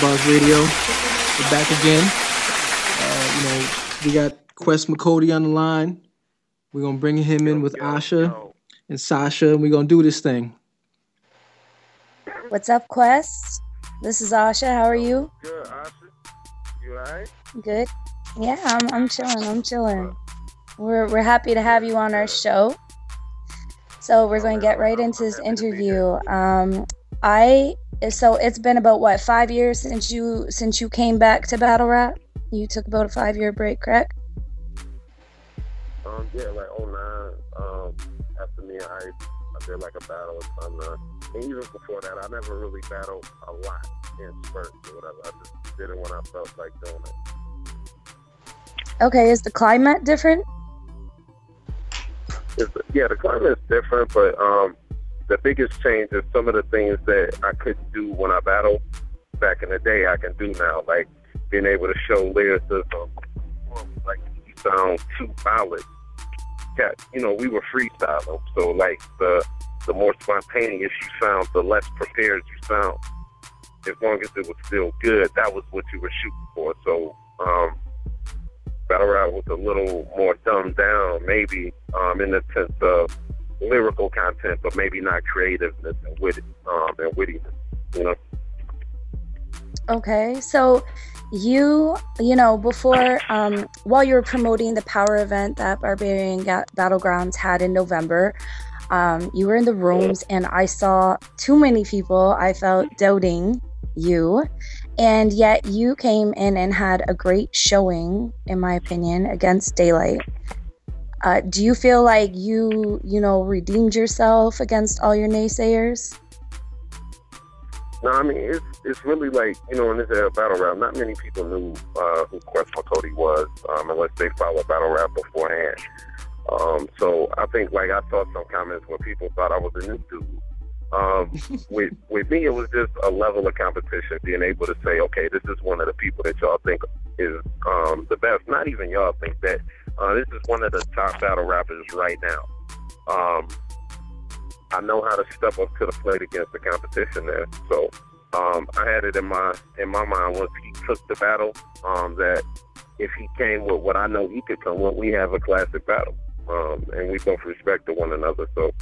Buzz Radio. We're back again. We got Quest Mcody on the line. We're gonna bring him in with Asha and Sasha, and we're gonna do this thing. What's up, Quest? This is Asha. How are you? Good, Asha. You alright? Good. Yeah, I'm chilling. I'm chilling. We're happy to have you on our show. So we're going to get right into this interview. So it's been about what, 5 years since you came back to battle rap? You took about a 5-year break, correct? Yeah, like '09. After me and I did like a battle or something. And even before that, I never really battled a lot in spurts or whatever. I just did it when I felt like doing it. Okay, is the climate different? The climate is different, but the biggest change is some of the things that I couldn't do when I battled back in the day, I can do now. Like being able to show lyricism, like you sound too balanced. We were freestyling, so like the more spontaneous you sound, the less prepared you sound. As long as it was still good, that was what you were shooting for. So battle rap was a little more dumbed down, maybe in the sense of lyrical content, but maybe not creativeness and wittiness. Okay, so you before while you were promoting the power event that Barbarian Battle Grounds had in November, you were in the rooms and I saw too many people I felt doubting you, and yet you came in and had a great showing, in my opinion, against Daylight. Do you feel like you redeemed yourself against all your naysayers? No, I mean, it's really like, in this battle rap, not many people knew who Quest Mcody was, unless they followed battle rap beforehand. So I think, like, I saw some comments where people thought I was a new dude. With me, it was just a level of competition, being able to say, okay, this is one of the people that y'all think is the best. Not even y'all think that. This is one of the top battle rappers right now. I know how to step up to the plate against the competition there. So I had it in my mind once he took the battle, that if he came with what I know he could come with, we have a classic battle. And we both respect one another. So,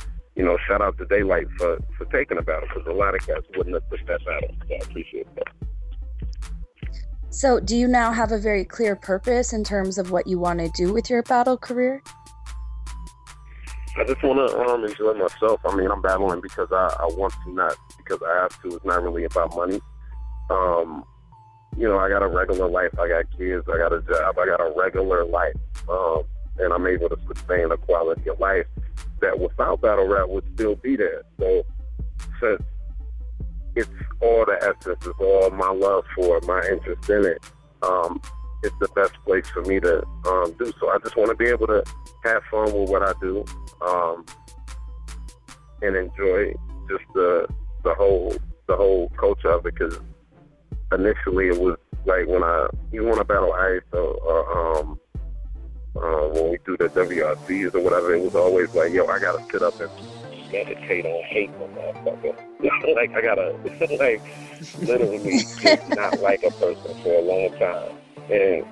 shout out to Daylight for taking the battle, because a lot of cats wouldn't have took that battle. So I appreciate that. So do you now have a very clear purpose in terms of what you want to do with your battle career? I just want to enjoy myself. I mean, I'm battling because I want to, not because I have to. It's not really about money. I got a regular life. I got kids. I got a job. I got a regular life. And I'm able to sustain a quality of life that without battle rap would still be there. So since it's all the essence, it's all my love for it, my interest in it, it's the best place for me to do. So I just want to be able to have fun with what I do, and enjoy just the whole culture of it. Because initially it was like when I battle ice or when we do the WRCs or whatever, it was always like, yo, I gotta sit up and meditate on hate on motherfucker. Like I gotta literally just not like a person for a long time, and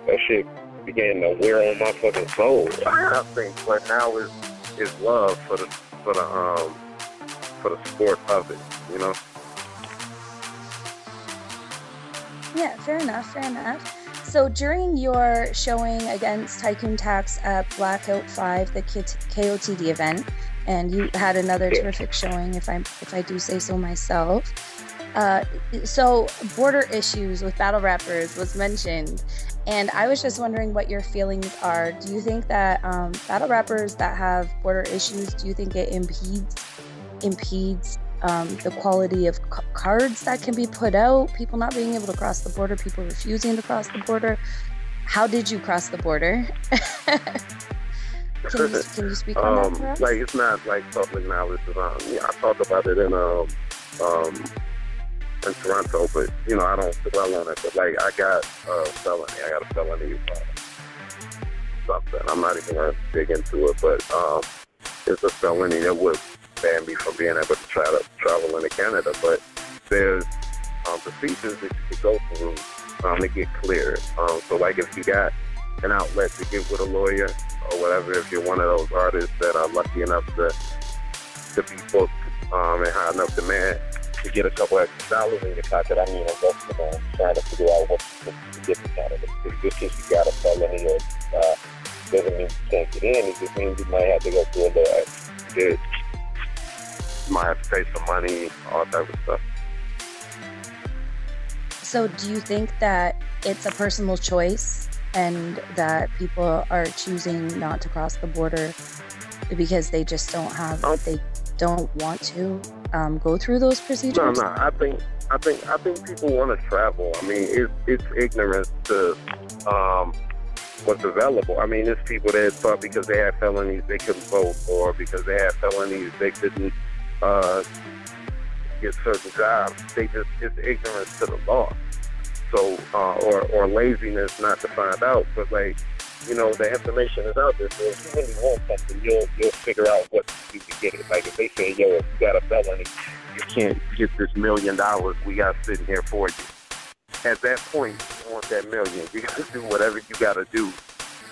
that shit began to wear on my fucking soul. I think, but now is love for the sport of it, Yeah, fair enough. So during your showing against Tycoon Tax at Blackout 5, the KOTD event, and you had another terrific showing, if I do say so myself. So border issues with battle rappers was mentioned, and I was just wondering what your feelings are. Do you think that battle rappers that have border issues, do you think it impedes the quality of cards that can be put out, people not being able to cross the border, people refusing to cross the border? How did you cross the border? Can you speak on that for us? Like, it's not like public knowledge. I talked about it in Toronto, but I don't dwell on it. But like, I got a felony. I got a felony something. I'm not even gonna dig into it, but it's a felony that would ban me from being able to try to travel into Canada. But there's procedures that you could go through to get cleared. So like if you got an outlet to get with a lawyer or whatever, if you're one of those artists that are lucky enough to be booked and high enough demand to get a couple extra dollars in your pocket, I mean, I'm trying to figure out what you get out of it. Just because you got a felony or doesn't mean you can't get in. It just means you might have to go through a little extra bit. You might have to pay some money, all type of stuff. So do you think that it's a personal choice and that people are choosing not to cross the border because they just don't they don't want to go through those procedures? No. I think people want to travel. I mean, it's ignorance to what's available. I mean, there's people that thought because they had felonies they couldn't vote, or because they had felonies they couldn't get certain jobs. It's ignorance to the law. So or laziness not to find out. But like, you know, the information is out there. So if you really want something, you'll figure out what you can get it. Like if they say, yo, if you got a felony, you can't get this $1 million. We got sitting here for you. At that point, you want that million. You got to do whatever you got to do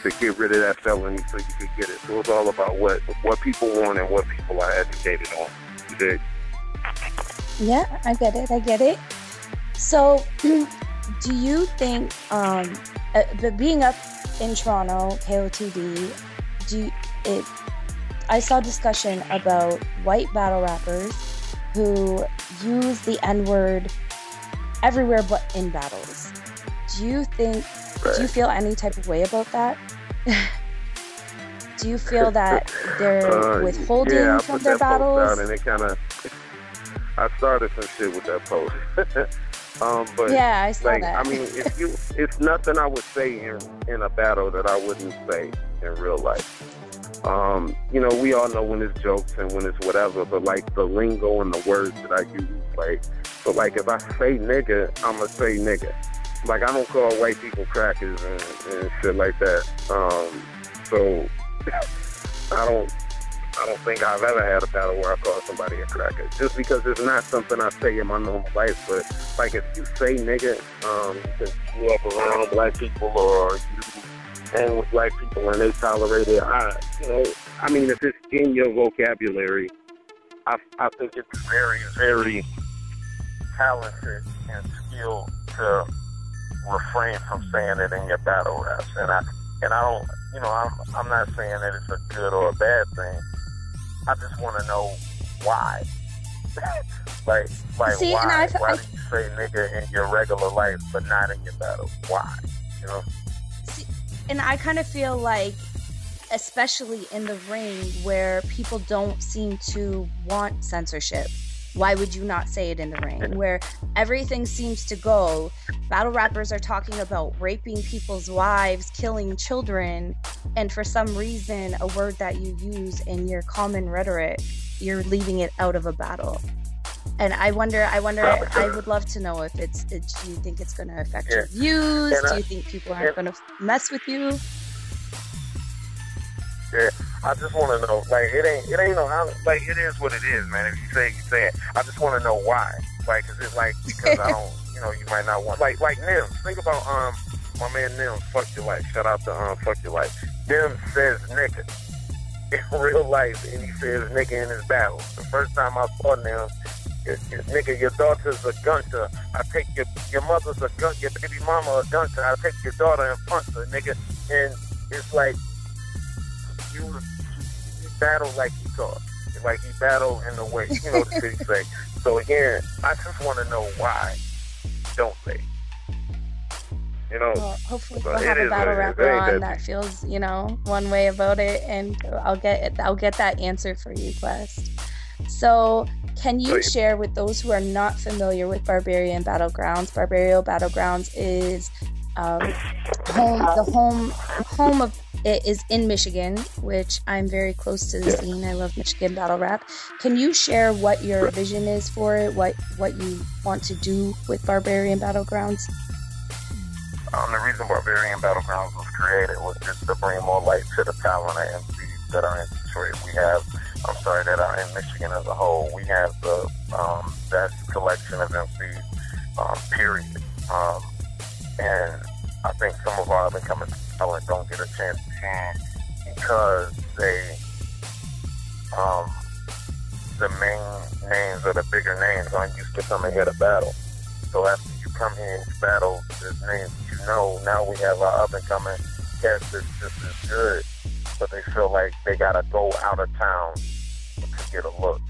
to get rid of that felony so you can get it. So it's all about what people want and what people are educated on. Yeah, I get it. So, do you think, being up in Toronto, KOTD, I saw discussion about white battle rappers who use the N-word everywhere but in battles. Do you feel any type of way about that? Do you feel that they're withholding from their battles? And I started some shit with that post. But yeah, I saw like, that. I mean, it's nothing I would say in a battle that I wouldn't say in real life. You know, we all know when it's jokes and when it's whatever, but like the lingo and the words that I use, like, so like if I say nigga, I'ma say nigga. Like I don't call white people crackers and shit like that. So I don't think I've ever had a battle where I call somebody a cracker. Just because it's not something I say in my normal life. But like if you say nigga, because you grew up around black people or you hang with black people and they tolerate it, I mean, if it's in your vocabulary, I think it's very, very talented and skilled to refrain from saying it in your battle raps. And I don't, I'm not saying that it's a good or a bad thing. I just want to know why. like See, why? Why do you say nigga in your regular life but not in your battle? Why? You know? See, and I kind of feel like, especially in the ring where people don't seem to want censorship, why would you not say it in the ring? Where everything seems to go, battle rappers are talking about raping people's wives, killing children, and for some reason, a word that you use in your common rhetoric, you're leaving it out of a battle. And I wonder, I would love to know if do you think it's going to affect your views? Do you think people aren't going to mess with you? Yeah, I just want to know, like, it ain't no, like, it is what it is, man. If you say it. I just want to know why. Like, is it like, because I don't, you might not want, like Nims. Think about, my man Nims, Fuck Your Life. Shout out to, Fuck Your Life. Nims says nigga in real life, and he says nigga in his battle. The first time I saw Nims, nigga, your daughter's a gunter. I take your mother's a gunter, your baby mama a gunter. I take your daughter and punch her, nigga. And it's like, you battle like he talk, like he battle in the way, the city say. So again, I just want to know why don't they? Well, hopefully we'll have a battle rapper on that feels, one way about it, and I'll get that answer for you, Quest. So, can you share with those who are not familiar with Barbarian Battle Grounds? Barbarian Battle Grounds is home of it is in Michigan, which I'm very close to the scene. I love Michigan battle rap. Can you share what your vision is for it? What you want to do with Barbarian Battle Grounds? The reason Barbarian Battle Grounds was created was just to bring more light to the talent of MCs that are in Detroit. That are in Michigan as a whole. We have the best collection of MCs period. And I think some of our up-and-coming talent don't get a chance to shine because the main names or the bigger names aren't used to coming here to battle. So after you come here and you battle the names that you know, now we have our up-and-coming cast that's just as good, but they feel like they gotta go out of town to get a look.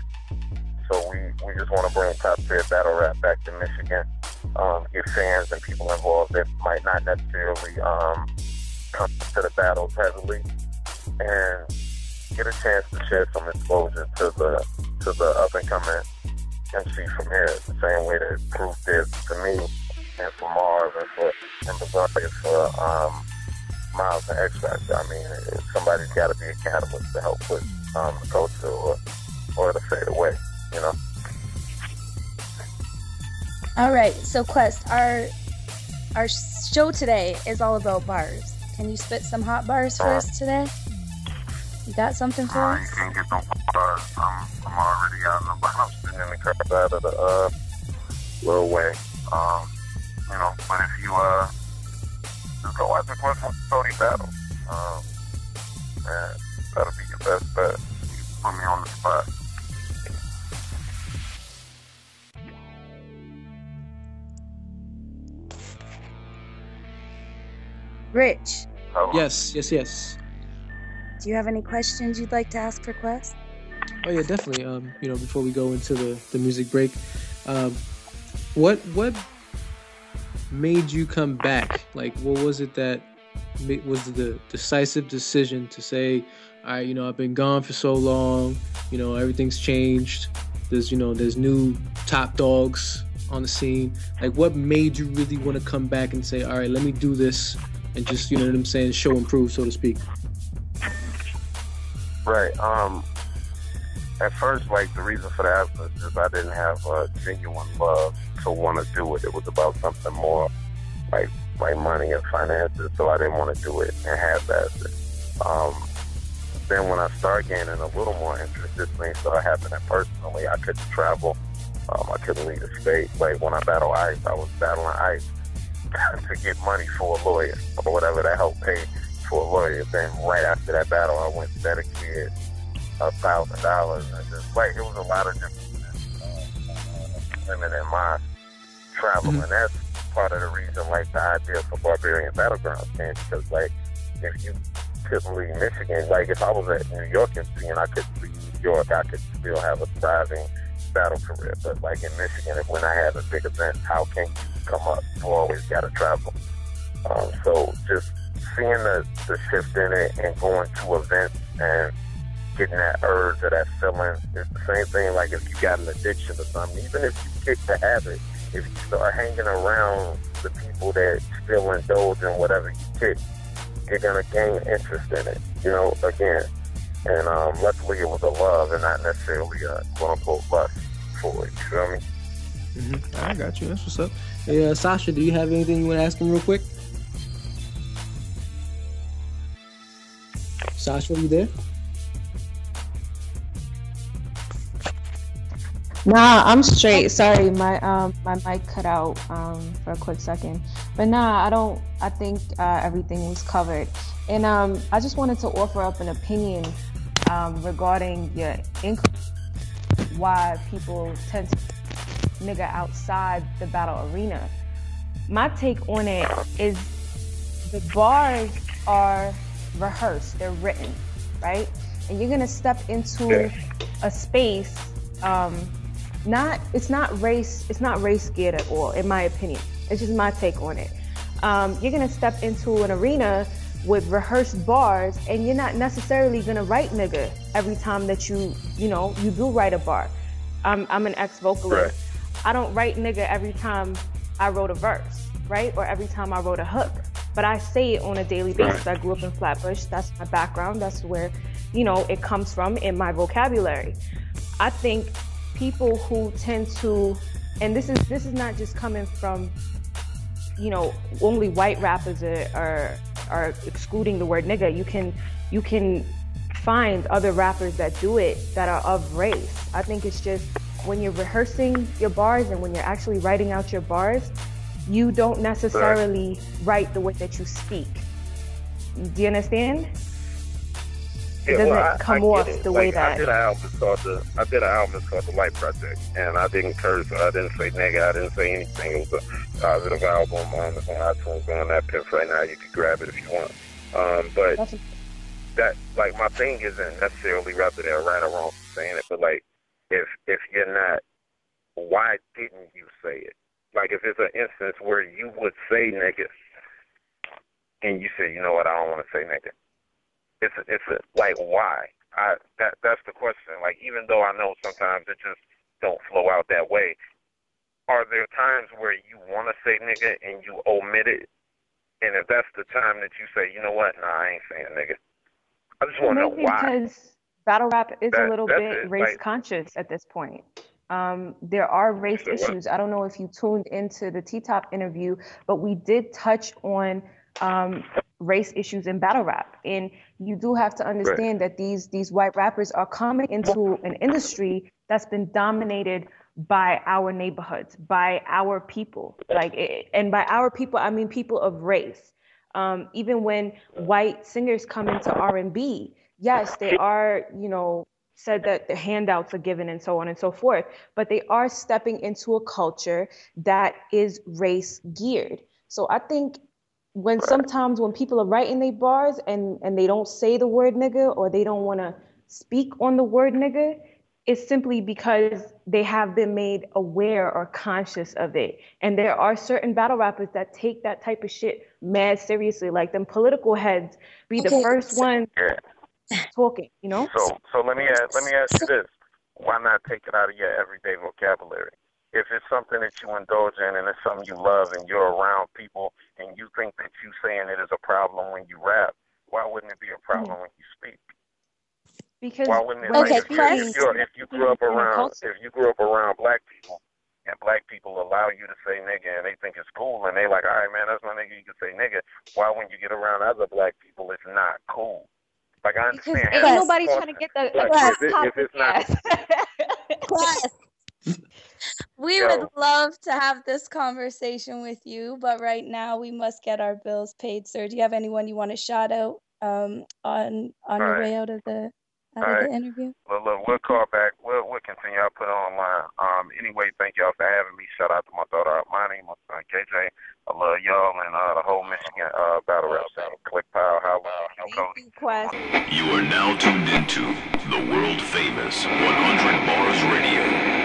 So we just want to bring top-tier battle rap back to Michigan, get fans and people involved that might not necessarily come to the battles heavily, and get a chance to share some exposure to the up-and-coming MC from here, the same way that Proof did to me, and for Marv, and Bizarre, for Miles and X Factor. I mean, somebody's got to be a catalyst to help put the culture or to fade away, you know? All right, so Quest, our show today is all about bars. Can you spit some hot bars for us today? You got something for us? You can't get no bars. I'm already out in the bottom. I'm sitting in the crowd out of the little way. You know, but if you just go watch the Quest Mcody battle, man, that'll be your best bet. You put me on the spot. Rich. Hello? Yes. Do you have any questions you'd like to ask for Quest? Oh yeah, definitely. Before we go into the music break, what made you come back? Like, what was it that was the decisive decision to say, all right, I've been gone for so long, everything's changed. There's new top dogs on the scene. Like, what made you really want to come back and say, all right, let me do this and just, show and prove, so to speak? Right. At first, the reason for that was just I didn't have a genuine love to want to do it. It was about something more like money and finances, so I didn't want to do it and have that. Then when I started gaining a little more interest, this thing started happening personally. I couldn't travel. I couldn't leave the state. Like when I battled ICE, I was battling ICE to get money for a lawyer or whatever that helped pay for a lawyer. Then right after that battle, I went to dedicate $1,000, and just it was a lot of different limit in my travel, and that's part of the reason the idea for Barbarian Battle Grounds came, because if you couldn't leave Michigan, if I was at New York and I couldn't leave New York, I could still have a thriving battle career. But in Michigan, when I have a big event, how can you come up? You always got to travel. So just seeing the shift in it and going to events and getting that urge or that feeling, it's the same thing if you got an addiction or something. Even if you kick the habit, if you start hanging around the people that still indulge in whatever you kick, you're going to gain interest in it, again. And luckily it was a love and not necessarily a quote-unquote lust for it, you feel me? Mm-hmm. I got you. That's what's up. Hey, Sasha, do you have anything you want to ask him real quick? Sasha, are you there? Nah, I'm straight. Sorry, my mic cut out for a quick second. But nah, I think everything was covered. And I just wanted to offer up an opinion regarding your income, why people tend to nigga outside the battle arena. My take on it is the bars are rehearsrsed, they're written, right? And you're gonna step into a space, it's not race geared at all, in my opinion. It's just my take on it. You're gonna step into an arena with rehearsed bars, and you're not necessarily gonna write nigga every time that you do write a bar. I'm an ex-vocalist. Right. I don't write nigga every time I wrote a verse, right? Or every time I wrote a hook. But I say it on a daily basis. I grew up in Flatbush. That's my background. That's where, it comes from in my vocabulary. I think people who tend to, and this is not just coming from, only white rappers are excluding the word nigga. You can find other rappers that do it that are of race. I think it's just when you're rehearsing your bars and when you're actually writing out your bars, you don't necessarily write the way that you speak. Do you understand? It doesn't come off the way that. I did an album called The Light Project, and I didn't curse, I didn't say nigga, I didn't say anything. It was a positive album on iTunes, on that pimp right now. You can grab it if you want. But that, like, my thing isn't necessarily rather than right or wrong for saying it, but like, if you're not, why didn't you say it? Like, if it's an instance where you would say nigga, and you say, you know what, I don't want to say nigga. It's like, why? That's the question. Like, even though I know sometimes it just don't flow out that way, are there times where you want to say nigga and you omit it? And if that's the time that you say, you know what, nah, I ain't saying nigga. I just want to know why. Because battle rap is a little bit race conscious at this point. There are race issues. I don't know if you tuned into the T-Top interview, but we did touch on race issues in battle rap. And you do have to understand that these white rappers are coming into an industry that's been dominated by our neighborhoods, by our people. And by our people, I mean people of race. Even when white singers come into R&B, yes, they are, said that the handouts are given and so on and so forth, but they are stepping into a culture that is race geared. So I think sometimes when people are writing their bars and they don't say the word nigga, or they don't want to speak on the word nigga, it's simply because they have been made aware or conscious of it. And there are certain battle rappers that take that type of shit mad seriously. Like them political heads be the first one talking, So let me ask you this. Why not take it out of your everyday vocabulary? If it's something that you indulge in and it's something you love and you're around people and you think that you saying it is a problem when you rap, why wouldn't it be a problem when you speak? Because why wouldn't it, if you grew up around black people and black people allow you to say nigga and they think it's cool and they like, all right, man, that's my nigga, you can say nigga. Why when you get around other black people it's not cool? Like, I understand. Because ain't nobody trying to get the if it's not. We would love to have this conversation with you, but right now we must get our bills paid, sir. Do you have anyone you want to shout out on your way out of the interview? Well, look, we'll call back. We'll continue. I'll put it online. Anyway, thank y'all for having me. Shout out to my daughter Armani, my son KJ. I love y'all and the whole Michigan battle rap scene. Click Power, how Quest. You are now tuned into the world famous 100 Bars Radio.